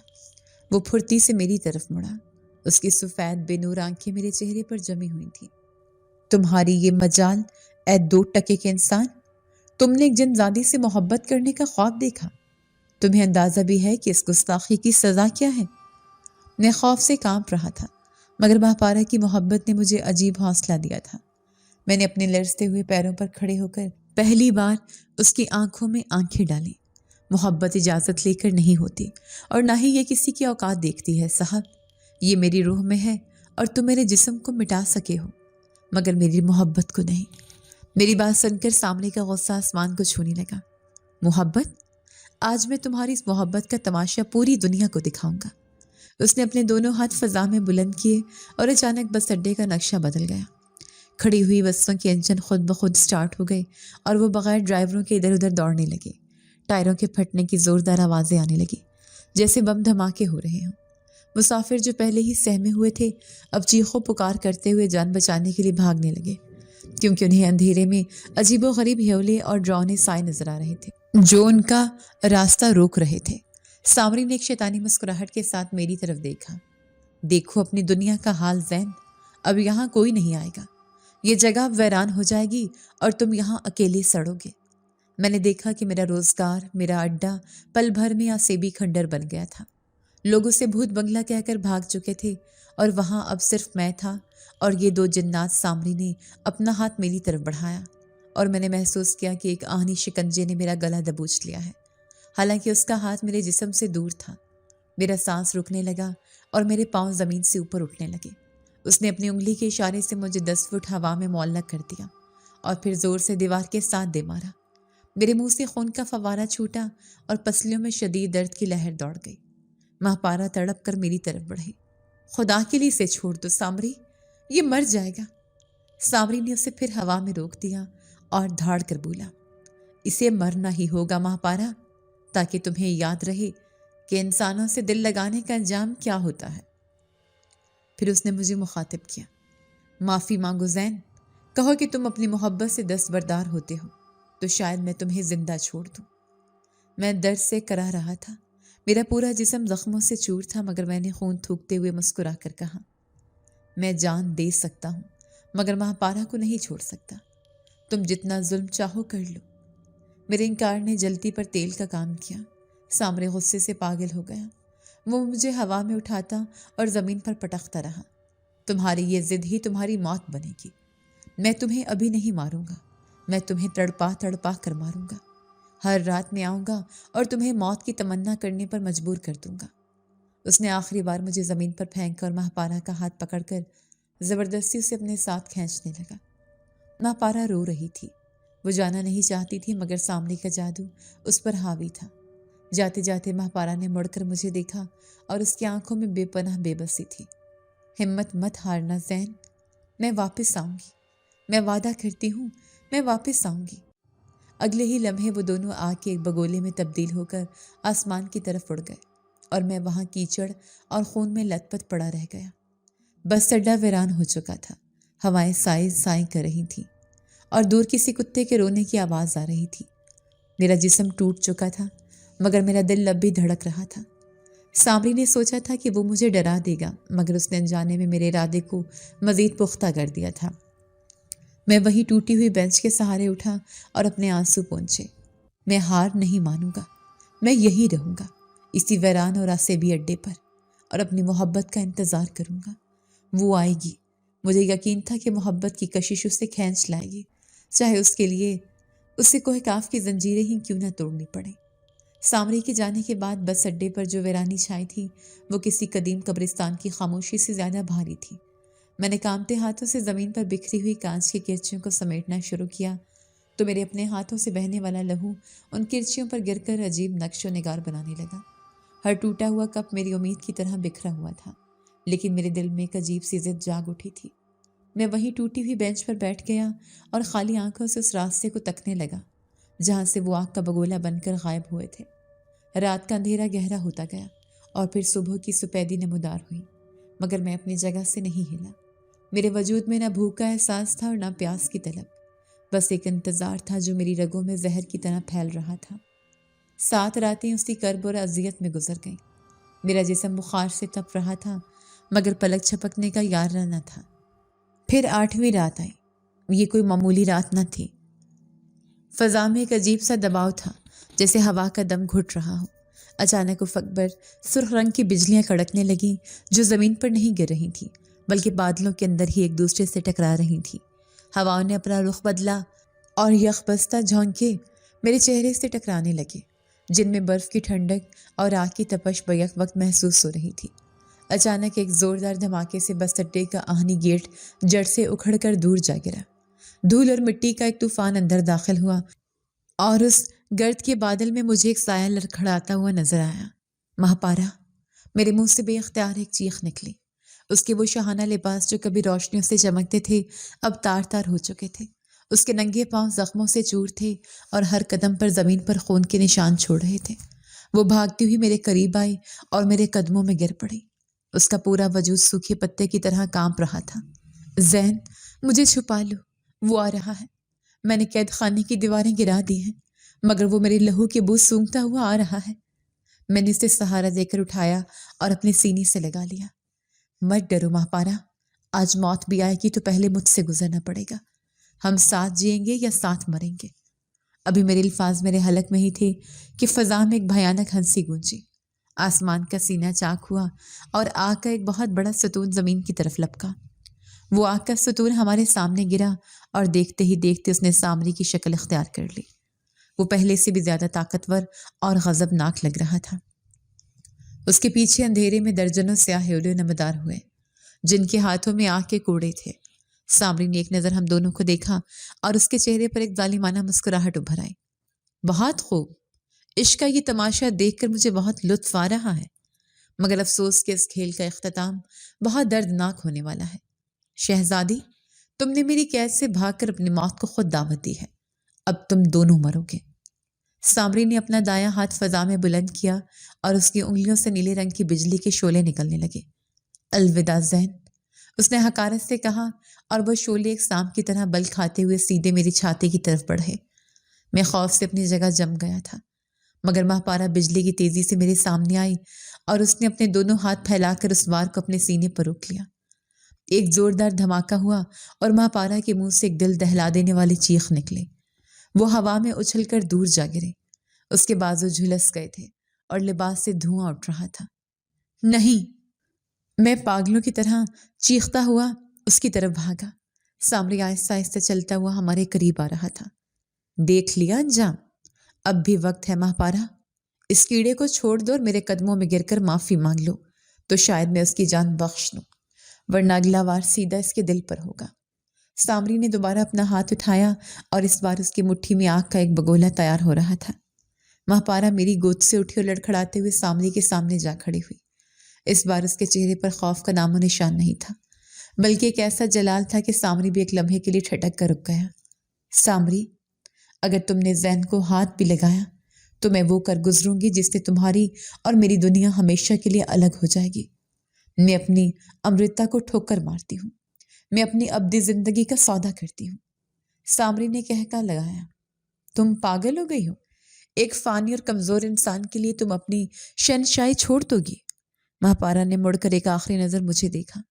وہ پھرتی سے میری طرف مڑا، اس کی سفید بے نور آنکھیں میرے چہرے پر جمی ہوئی تھیں۔ تمہاری یہ مجال اے 2 ٹکے کے انسان، تم نے ایک جن زادی سے محبت کرنے کا خواب دیکھا؟ تمہیں اندازہ بھی ہے کہ اس گستاخی کی سزا کیا ہے؟ میں خوف سے کانپ رہا تھا، مگر ماہ پارا کی محبت نے مجھے عجیب حوصلہ دیا تھا۔ میں نے اپنے لرزتے ہوئے پیروں پر کھڑے ہو کر پہلی بار اس کی آنکھوں میں آنکھیں ڈالیں۔ محبت اجازت لے کر نہیں ہوتی اور نہ ہی یہ کسی کی اوقات دیکھتی ہے صاحب۔ یہ میری روح میں ہے اور تم میرے جسم کو مٹا سکے ہو مگر میری محبت کو نہیں۔ میری بات سن کر سامنے کا غصہ آسمان کو چھونے لگا۔ محبت؟ آج میں تمہاری اس محبت کا تماشا پوری دنیا کو دکھاؤں گا۔ اس نے اپنے دونوں ہاتھ فضا میں بلند کیے اور اچانک بس اڈے کا نقشہ بدل گیا۔ کھڑی ہوئی بسوں کے انجن خود بخود سٹارٹ ہو گئے اور وہ بغیر ڈرائیوروں کے ادھر ادھر دوڑنے لگے۔ ٹائروں کے پھٹنے کی زوردار آوازیں آنے لگی جیسے بم دھماکے ہو رہے ہوں۔ مسافر جو پہلے ہی سہمے ہوئے تھے اب چیخو پکار کرتے ہوئے جان بچانے کے لیے بھاگنے لگے، کیونکہ انہیں اندھیرے میں عجیب و غریب ہیولے اور ڈراؤنے سائے نظر آ رہے تھے جو ان کا راستہ روک رہے تھے۔ سامری نے ایک شیطانی مسکراہٹ کے ساتھ میری طرف دیکھا۔ دیکھو اپنی دنیا کا حال زین، اب یہاں کوئی نہیں آئے گا، یہ جگہ اب ویران ہو جائے گی اور تم یہاں اکیلے سڑو گے۔ میں نے دیکھا کہ میرا روزگار، میرا اڈا پل بھر میں آسیبی کھنڈر بن گیا تھا۔ لوگ اسے بھوت بنگلہ کہہ کر بھاگ چکے تھے اور وہاں اب صرف میں تھا اور یہ دو جنات۔ سامری نے اپنا ہاتھ میری طرف بڑھایا اور میں نے محسوس کیا کہ ایک آہنی شکنجے نے میرا گلا دبوچ لیا ہے، حالانکہ اس کا ہاتھ میرے جسم سے دور تھا۔ میرا سانس رکنے لگا اور میرے پاؤں زمین سے اوپر اٹھنے لگے۔ اس نے اپنی انگلی کے اشارے سے مجھے 10 فٹ ہوا میں معلق کر دیا اور پھر زور سے دیوار کے ساتھ دے مارا۔ میرے منہ سے خون کا فوارہ چھوٹا اور پسلیوں میں شدید درد کی لہر دوڑ گئی۔ مہاپارا تڑپ کر میری طرف بڑھی۔ خدا کے لیے اسے چھوڑ دو سامری، یہ مر جائے گا۔ سامری نے اسے پھر ہوا میں روک دیا اور دھاڑ کر بولا، اسے مرنا ہی ہوگا مہاپارا، تاکہ تمہیں یاد رہے کہ انسانوں سے دل لگانے کا انجام کیا ہوتا ہے۔ پھر اس نے مجھے مخاطب کیا، معافی مانگو زین، کہو کہ تم اپنی محبت سے دستبردار ہوتے ہو تو شاید میں تمہیں زندہ چھوڑ دوں۔ میں درد سے کرا رہا تھا، میرا پورا جسم زخموں سے چور تھا، مگر میں نے خون تھوکتے ہوئے مسکرا کر کہا، میں جان دے سکتا ہوں مگر مہاپارا کو نہیں چھوڑ سکتا، تم جتنا ظلم چاہو کر لو۔ میرے انکار نے جلتی پر تیل کا کام کیا۔ سامنے غصے سے پاگل ہو گیا، وہ مجھے ہوا میں اٹھاتا اور زمین پر پٹکتا رہا۔ تمہاری یہ ضد ہی تمہاری موت بنے گی، میں تمہیں ابھی نہیں ماروں گا، میں تمہیں تڑپا تڑپا کر ماروں گا۔ ہر رات میں آؤں گا اور تمہیں موت کی تمنا کرنے پر مجبور کر دوں گا۔ اس نے آخری بار مجھے زمین پر پھینک کر مہاپارا کا ہاتھ پکڑ کر زبردستی اسے اپنے ساتھ کھینچنے لگا۔ مہاپارا رو رہی تھی، وہ جانا نہیں چاہتی تھی مگر سامنے کا جادو اس پر حاوی تھا۔ جاتے جاتے مہاپارا نے مڑ کر مجھے دیکھا اور اس کی آنکھوں میں بے پناہ بے بسی تھی۔ ہمت مت ہارنا زین، میں واپس آؤں گی، میں وعدہ کرتی ہوں میں واپس آؤں گی۔ اگلے ہی لمحے وہ دونوں آگ کے ایک بگولے میں تبدیل ہو کر آسمان کی طرف اڑ گئے اور میں وہاں کیچڑ اور خون میں لت پت پڑا رہ گیا۔ بس اڈا ویران ہو چکا تھا، ہوائیں سائیں سائیں کر رہی تھیں اور دور کسی کتے کے رونے کی آواز آ رہی تھی۔ میرا جسم ٹوٹ چکا تھا مگر میرا دل اب بھی دھڑک رہا تھا۔ سامری نے سوچا تھا کہ وہ مجھے ڈرا دے گا مگر اس نے انجانے میں میرے ارادے کو مزید پختہ کر دیا تھا۔ میں وہی ٹوٹی ہوئی بینچ کے سہارے اٹھا اور اپنے آنسو پونچھے۔ میں ہار نہیں مانوں گا، میں یہی رہوں گا اسی ویران اور آسیبی اڈے پر اور اپنی محبت کا انتظار کروں گا۔ وہ آئے گی، مجھے یقین تھا کہ محبت کی کشش اسے کھینچ لائے گی، چاہے اس کے لیے اسے کوہ کاف کی زنجیریں ہی کیوں نہ توڑنی پڑے۔ سامری کے جانے کے بعد بس اڈے پر جو ویرانی چھائی تھی وہ کسی قدیم قبرستان کی خاموشی سے زیادہ بھاری تھی۔ میں نے کانپتے ہاتھوں سے زمین پر بکھری ہوئی کانچ کی کرچیوں کو سمیٹنا شروع کیا تو میرے اپنے ہاتھوں سے بہنے والا لہو ان کرچیوں پر گر کر عجیب نقش و نگار بنانے لگا۔ ہر ٹوٹا ہوا کپ میری امید کی طرح بکھرا ہوا تھا، لیکن میرے دل میں ایک عجیب سی ضد جاگ اٹھی تھی۔ میں وہیں ٹوٹی ہوئی بینچ پر بیٹھ گیا اور خالی آنکھوں سے اس راستے کو تکنے لگا جہاں سے وہ آگ کا بگولا بن کر غائب ہوئے تھے۔ رات کا اندھیرا گہرا ہوتا گیا اور پھر صبح کی سپیدی نمودار ہوئی، مگر میں اپنی جگہ سے نہیں ہلا۔ میرے وجود میں نہ بھوک کا احساس تھا اور نہ پیاس کی طلب، بس ایک انتظار تھا جو میری رگوں میں زہر کی طرح پھیل رہا تھا۔ 7 راتیں اسی کرب اور اذیت میں گزر گئیں۔ میرا جسم بخار سے تپ رہا تھا مگر پلک چھپکنے کا یارہ نہ تھا۔ پھر 8ویں رات آئی۔ یہ کوئی معمولی رات نہ تھی، فضا میں ایک عجیب سا دباؤ تھا جیسے ہوا کا دم گھٹ رہا ہو۔ اچانک افق پر سرخ رنگ کی بجلیاں کڑکنے لگیں جو زمین پر نہیں گر رہی تھیں بلکہ بادلوں کے اندر ہی ایک دوسرے سے ٹکرا رہی تھیں۔ ہواؤں نے اپنا رخ بدلا اور یخ بستہ جھونکے میرے چہرے سے ٹکرانے لگے جن میں برف کی ٹھنڈک اور آگ کی تپش بیک وقت محسوس ہو رہی تھی۔ اچانک ایک زوردار دھماکے سے بس اڈے کا آہنی گیٹ جڑ سے اکھڑ کر دور جا گرا۔ دھول اور مٹی کا ایک طوفان اندر داخل ہوا اور اس گرد کے بادل میں مجھے ایک سایہ لڑکھڑاتا ہوا نظر آیا۔ مہاپارا! میرے منہ سے بے اختیار ایک چیخ نکلی۔ اس کے وہ شاہانہ لباس جو کبھی روشنیوں سے چمکتے تھے اب تار تار ہو چکے تھے اس کے ننگے پاؤں زخموں سے چور تھے اور ہر قدم پر زمین پر خون کے نشان چھوڑ رہے تھے۔ وہ بھاگتی ہوئی میرے قریب آئی اور میرے قدموں میں گر پڑی۔ اس کا پورا وجود سوکھے پتے کی طرح کانپ رہا تھا۔ زین، مجھے چھپا لو، وہ آ رہا ہے۔ میں نے قید خانے کی دیواریں گرا دی ہیں، مگر وہ میرے لہو کی بو سونگھتا ہوا آ رہا ہے۔ میں نے اسے سہارا دے کر اٹھایا اور اپنے سینے سے لگا لیا۔ مت ڈرو ماہ پارا، آج موت بھی آئے گی تو پہلے مجھ سے گزرنا پڑے گا۔ ہم ساتھ جئیں گے یا ساتھ مریں گے۔ ابھی میرے الفاظ میرے حلق میں ہی تھے کہ فضا میں ایک بھیانک ہنسی گونجی۔ آسمان کا سینہ چاک ہوا اور آگ کا ایک بہت بڑا ستون زمین کی طرف لپکا۔ وہ آگ کا ستون ہمارے سامنے گرا اور دیکھتے ہی دیکھتے اس نے سامری کی شکل اختیار کر لی۔ وہ پہلے سے بھی زیادہ طاقتور اور غضبناک لگ رہا تھا۔ اس کے پیچھے اندھیرے میں درجنوں سیاہ ہیولے نمودار ہوئے، جن کے ہاتھوں میں آگ کے کوڑے تھے۔ سامری نے ایک نظر ہم دونوں کو دیکھا اور اس کے چہرے پر ایک ظالمانہ مسکراہٹ ابھر آئی۔ بہت خوب، عشق کا یہ تماشا دیکھ کر مجھے بہت لطف آ رہا ہے، مگر افسوس کہ اس کھیل کا اختتام بہت دردناک ہونے والا ہے۔ شہزادی، تم نے میری قید سے بھاگ کر اپنی موت کو خود دعوت دی ہے، اب تم دونوں مرو گے۔ سامری نے اپنا دایاں ہاتھ فضا میں بلند کیا اور اس کی انگلیوں سے نیلے رنگ کی بجلی کے شعلے نکلنے لگے۔ الوداع زین، اس نے حقارت سے کہا، اور وہ شعلے ایک سانپ کی طرح بل کھاتے ہوئے سیدھے میری چھاتی کی طرف بڑھے۔ میں خوف سے اپنی جگہ جم گیا تھا، مگر ماہ پارا بجلی کی تیزی سے میرے سامنے آئی اور اس نے اپنے دونوں ہاتھ پھیلا کر اس وار کو اپنے سینے پر روک لیا۔ ایک زوردار دھماکہ ہوا اور ماہ پارا کے منہ سے ایک دل دہلا دینے والی چیخ نکلی۔ وہ ہوا میں اچھل کر دور جا گرے۔ اس کے بازو جھلس گئے تھے اور لباس سے دھواں اٹھ رہا تھا۔ نہیں! میں پاگلوں کی طرح چیختا ہوا اس کی طرف بھاگا۔ سامری آہستہ آہستہ چلتا ہوا ہمارے قریب آ رہا تھا۔ دیکھ لیا انجام؟ اب بھی وقت ہے ماہ پارا، اس کیڑے کو چھوڑ دو اور میرے قدموں میں گر کر معافی مانگ لو تو شاید میں اس کی جان بخش دوں، ورنہ اگلا وار سیدھا اس کے دل پر ہوگا۔ سامری نے دوبارہ اپنا ہاتھ اٹھایا اور اس بار اس کی مٹھی میں آگ کا ایک بگولا تیار ہو رہا تھا۔ ماہ پارا میری گود سے اٹھی اور لڑکھڑاتے ہوئے سامری کے سامنے جا کھڑی ہوئی۔ اس بار اس کے چہرے پر خوف کا نام و نشان نہیں تھا، بلکہ ایک ایسا جلال تھا کہ سامری بھی ایک لمحے کے لیے ٹھٹک کر رک گیا۔ سامری، اگر تم نے زین کو ہاتھ بھی لگایا تو میں وہ کر گزروں گی جس سے تمہاری اور میری دنیا ہمیشہ کے لیے الگ ہو جائے گی۔ میں اپنی امرتا کو ٹھوکر مارتی ہوں، میں اپنی ابدی زندگی کا سودا کرتی ہوں۔ سامری نے کہکا لگایا، تم پاگل ہو گئی ہو؟ ایک فانی اور کمزور انسان کے لیے تم اپنی شہنشاہی چھوڑ دو گی؟ ماہ پارا نے مڑ کر ایک آخری نظر مجھے دیکھا۔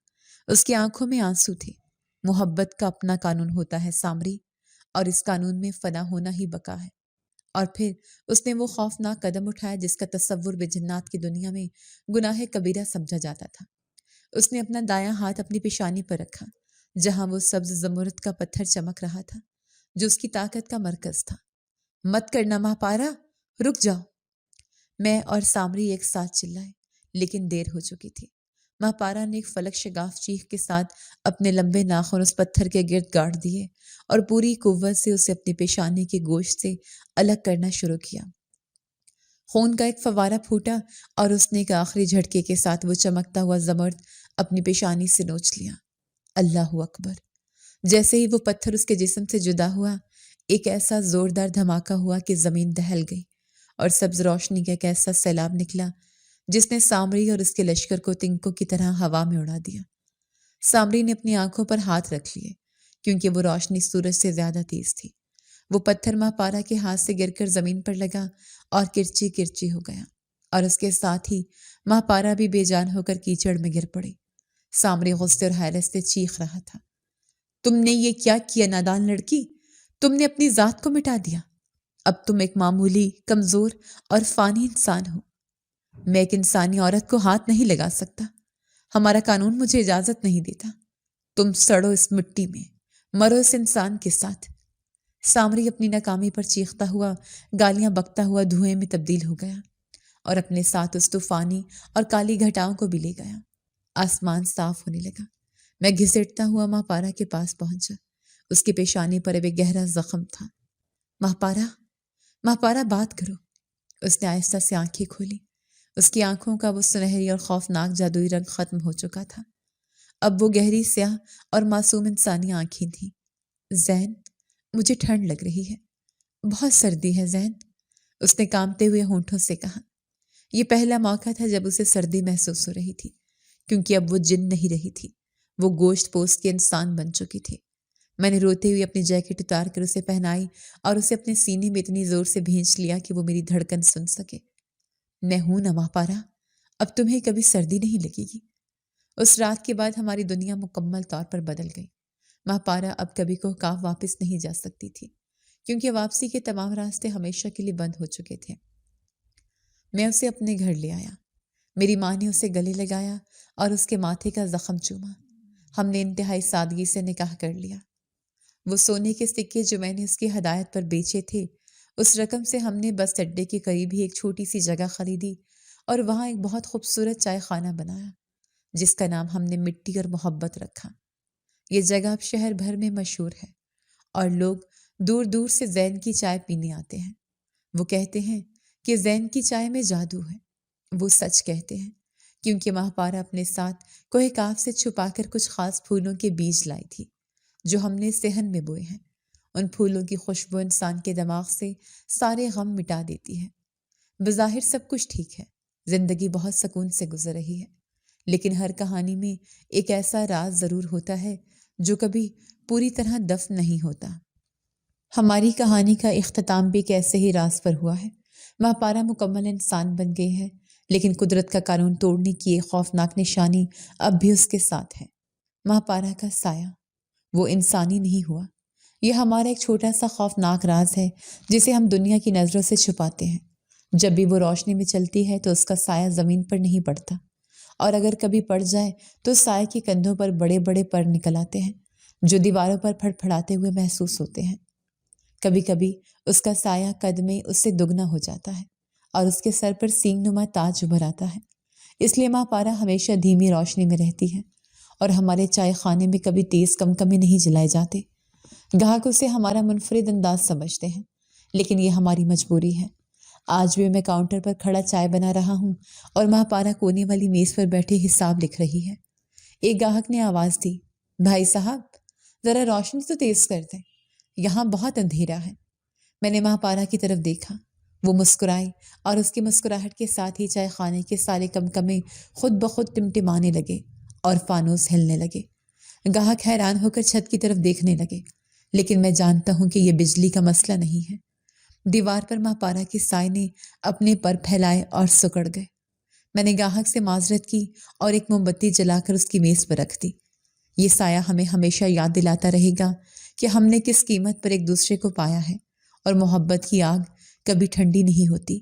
اس کی آنکھوں میں آنسو تھے۔ محبت کا اپنا قانون ہوتا ہے سامری، اور اس قانون میں فنا ہونا ہی بقا ہے۔ اور پھر اس نے وہ خوفناک قدم اٹھایا جس کا تصور بے جنات کی دنیا میں گناہ کبیرہ سمجھا جاتا تھا۔ اس نے اپنا دایاں ہاتھ اپنی پیشانی پر رکھا، جہاں وہ سبز زمرد کا پتھر چمک رہا تھا جو اس کی طاقت کا مرکز تھا۔ مت کرنا ماہ پارا، رک جاؤ! میں اور سامری ایک ساتھ چلائے، لیکن دیر ہو چکی تھی۔ ماہ پارا نے ایک فلک شگاف چیخ کے ساتھ اپنے لمبے ناخن اس پتھر کے گرد گاڑ دیے اور پوری قوت سے اسے اپنی پیشانی کے گوشت سے الگ کرنا شروع کیا۔ خون کا ایک فوارہ پھوٹا اور اس نے ایک آخری جھٹکے کے ساتھ وہ چمکتا ہوا زمرد اپنی پیشانی سے نوچ لیا۔ اللہ اکبر! جیسے ہی وہ پتھر اس کے جسم سے جدا ہوا، ایک ایسا زوردار دھماکہ ہوا کہ زمین دہل گئی اور سبز روشنی کا ایک ایسا سیلاب نکلا جس نے سامری اور اس کے لشکر کو تنکوں کی طرح ہوا میں اڑا دیا۔ سامری نے اپنی آنکھوں پر ہاتھ رکھ لیے کیونکہ وہ روشنی سورج سے زیادہ تیز تھی۔ وہ پتھر ماہ پارا کے ہاتھ سے گر کر زمین پر لگا اور کرچی کرچی ہو گیا، اور اس کے ساتھ ہی ماہ پارا بھی بے جان ہو کر کیچڑ میں گر پڑی۔ سامری غصے اور حیرت سے چیخ رہا تھا، تم نے یہ کیا کیا نادان لڑکی؟ تم نے اپنی ذات کو مٹا دیا۔ اب تم ایک معمولی، کمزور اور فانی انسان ہو۔ میں ایک انسانی عورت کو ہاتھ نہیں لگا سکتا، ہمارا قانون مجھے اجازت نہیں دیتا۔ تم سڑو اس مٹی میں، مرو اس انسان کے ساتھ۔ سامری اپنی ناکامی پر چیختا ہوا، گالیاں بکتا ہوا دھوئیں میں تبدیل ہو گیا اور اپنے ساتھ اس طوفانی اور کالی گھٹاؤں کو بھی لے گیا۔ آسمان صاف ہونے لگا۔ میں گھسیٹتا ہوا ماہ پارا کے پاس پہنچا۔ اس کی پیشانی پر ایک گہرا زخم تھا۔ ماہ پارا بات کرو۔ اس نے آہستہ سے آنکھیں کھولی۔ اس کی آنکھوں کا وہ سنہری اور خوفناک جادوئی رنگ ختم ہو چکا تھا۔ اب وہ گہری سیاہ اور معصوم انسانی آنکھیں تھیں۔ زین، مجھے ٹھنڈ لگ رہی ہے، بہت سردی ہے زین، اس نے کانپتے ہوئے ہونٹوں سے کہا۔ یہ پہلا موقع تھا جب اسے سردی محسوس ہو رہی تھی، کیونکہ اب وہ جن نہیں رہی تھی، وہ گوشت پوست کے انسان بن چکی تھی۔ میں نے روتے ہوئے اپنی جیکٹ اتار کر اسے پہنائی اور اسے اپنے سینے میں اتنی زور سے بھینچ لیا کہ وہ میری دھڑکن سن سکے۔ میں ہوں نا ماپارا، اب تمہیں کبھی سردی نہیں لگے گی۔ اس رات کے بعد ہماری دنیا مکمل طور پر بدل گئی۔ ماپارا اب کبھی کوہکاف واپس نہیں جا سکتی تھی، کیونکہ واپسی کے تمام راستے ہمیشہ کے لیے بند ہو چکے تھے۔ میں اسے اپنے گھر لے آیا، میری ماں نے اسے گلے لگایا اور اس کے ماتھے کا زخم چوما۔ ہم نے انتہائی سادگی سے نکاح کر لیا۔ وہ سونے کے سکے جو میں نے اس کی ہدایت پر بیچے تھے، اس رقم سے ہم نے بس اڈے کے قریب ہی ایک چھوٹی سی جگہ خریدی اور وہاں ایک بہت خوبصورت چائے خانہ بنایا، جس کا نام ہم نے مٹی اور محبت رکھا۔ یہ جگہ اب شہر بھر میں مشہور ہے اور لوگ دور دور سے زین کی چائے پینے آتے ہیں۔ وہ کہتے ہیں کہ زین کی چائے میں جادو ہے۔ وہ سچ کہتے ہیں، کیونکہ ماہپارا اپنے ساتھ کوہ کاف سے چھپا کر کچھ خاص پھولوں کے بیج لائی تھی جو ہم نے صحن میں بوئے ہیں۔ ان پھولوں کی خوشبو انسان کے دماغ سے سارے غم مٹا دیتی ہے۔ بظاہر سب کچھ ٹھیک ہے، زندگی بہت سکون سے گزر رہی ہے، لیکن ہر کہانی میں ایک ایسا راز ضرور ہوتا ہے جو کبھی پوری طرح دفن نہیں ہوتا۔ ہماری کہانی کا اختتام بھی ایک ایسے ہی راز پر ہوا ہے۔ ماہپارا مکمل انسان بن گئی ہے، لیکن قدرت کا قانون توڑنے کی ایک خوفناک نشانی اب بھی اس کے ساتھ ہے۔ ماہپارا کا سایہ، وہ انسانی نہیں ہوا۔ یہ ہمارا ایک چھوٹا سا خوفناک راز ہے جسے ہم دنیا کی نظروں سے چھپاتے ہیں۔ جب بھی وہ روشنی میں چلتی ہے تو اس کا سایہ زمین پر نہیں پڑتا، اور اگر کبھی پڑ جائے تو سایہ کے کندھوں پر بڑے بڑے پر نکل آتے ہیں جو دیواروں پر پھڑ پھڑاتے ہوئے محسوس ہوتے ہیں۔ کبھی کبھی اس کا سایہ قد میں اس سے دگنا ہو جاتا ہے اور اس کے سر پر سینگ نما تاج ابھر آتا ہے۔ اس لیے ماہپارا ہمیشہ دھیمی روشنی میں رہتی ہے اور ہمارے چائے خانے میں کبھی تیز کمکمے نہیں جلائے جاتے۔ گاہک اسے ہمارا منفرد انداز سمجھتے ہیں، لیکن یہ ہماری مجبوری ہے۔ آج بھی میں کاؤنٹر پر کھڑا چائے بنا رہا ہوں اور ماہپارا کونے والی میز پر بیٹھے حساب لکھ رہی ہے۔ ایک گاہک نے آواز دی، بھائی صاحب ذرا روشنی تو تیز کر دیں، یہاں بہت اندھیرا ہے۔ میں نے ماہپارا کی طرف دیکھا، وہ مسکرائی اور اس کی مسکراہٹ کے ساتھ ہی چائے خانے کے سارے کمکمے خود بخود ٹمٹمانے لگے اور فانوس ہلنے لگے۔ گاہک حیران ہو کر چھت کی طرف دیکھنے لگے، لیکن میں جانتا ہوں کہ یہ بجلی کا مسئلہ نہیں ہے۔ دیوار پر ماہپارا کے سائے نے اپنے پر پھیلائے اور سکڑ گئے۔ میں نے گاہک سے معذرت کی اور ایک موم بتی جلا کر اس کی میز پر رکھ دی۔ یہ سایہ ہمیں ہمیشہ یاد دلاتا رہے گا کہ ہم نے کس قیمت پر ایک دوسرے کو پایا ہے، اور محبت کی آگ کبھی ٹھنڈی نہیں ہوتی،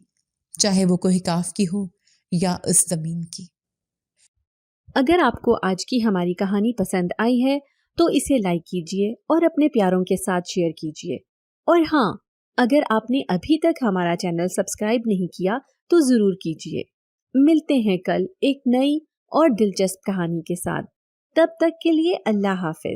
چاہے وہ کوہ کاف کی ہو یا اس زمین کی۔ اگر آپ کو آج کی ہماری کہانی پسند آئی ہے تو اسے لائک کیجیے اور اپنے پیاروں کے ساتھ شیئر کیجیے، اور ہاں، اگر آپ نے ابھی تک ہمارا چینل سبسکرائب نہیں کیا تو ضرور کیجیے۔ ملتے ہیں کل ایک نئی اور دلچسپ کہانی کے ساتھ، تب تک کے لیے اللہ حافظ۔